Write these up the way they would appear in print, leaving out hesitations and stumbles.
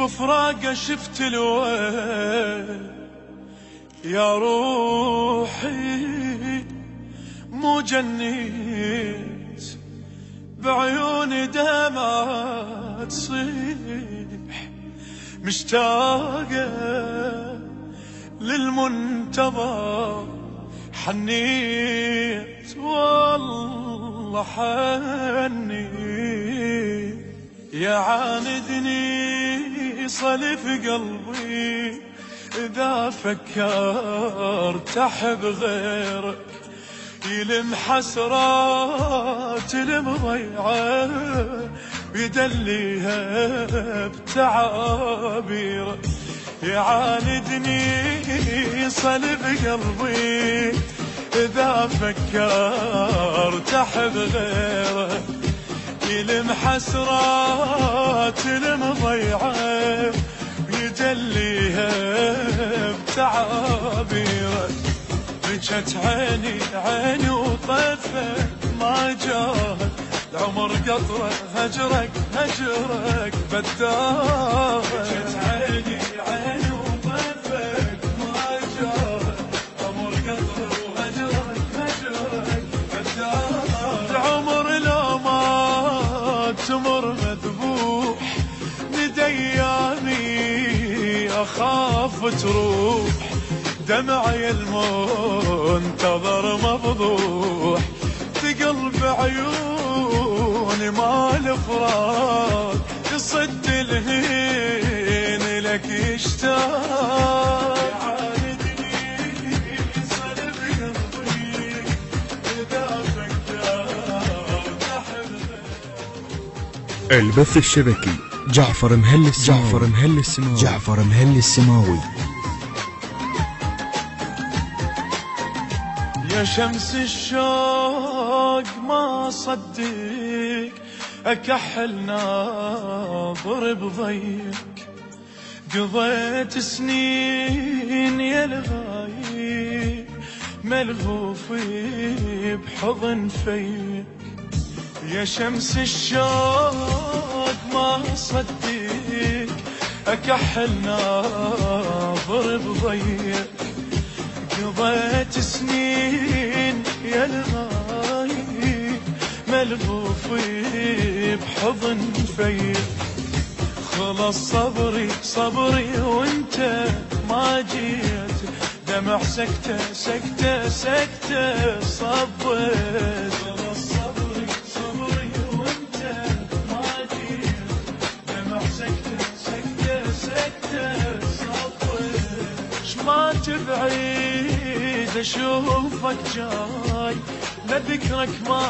بفراقه شفت الويل يا روحي، مو جنيت بعيوني دمعة تصيح، مشتاقة للمنتظر حنيت والله حنيت، يعاندني صلف قلبي إذا فكرت أحب غيرك، يلم حسرات المضيعة ويدليها بتعابيره، يعاندني صلب قلبي إذا فكرت أحب غيره، يلم حسرات المضيعة ويدليها بتعابيره، بجت عيني وطفت ما جاهد العمر قطرة هجرك بدال، بجت عيني وطفت ما جاهد العمر قطرة وهجرك بدال، العمر لو ما تمر مذبوح ند ايامي اخاف تروح، دمعي المنتظر مفضوح، ثقل بعيوني مال فراق، يصد الهين لك يشتاق، يعاندني صلب قلبي إذا فكرت أحب. البث الشبكي جعفر مهل السماوي. يا شمس الشوق ما صدق أكحل ناظر بضيق، قضيت سنين يا الغايب ملهوف بحضن فيك، يا شمس الشوق ما صدق أكحل ناظر بضيق، قضيت سنين يا الغايب ملهوف بحضن فيك، خلص صبري وانت ما جيت، دمع سكتة صبت، خلص صبري وانت ما جيت، دمع سكتة صبت، شما تبعيد اشوفك جاي، لذكرك ما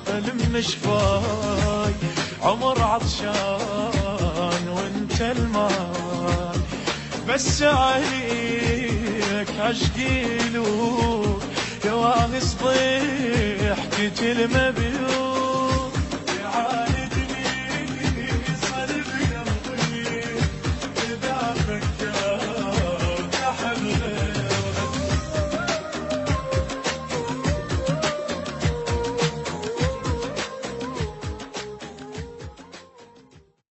الم شفاي، عمر عطشان وانت الماي، بس عليك عشقي له يا واغص ضحكة المبيوت.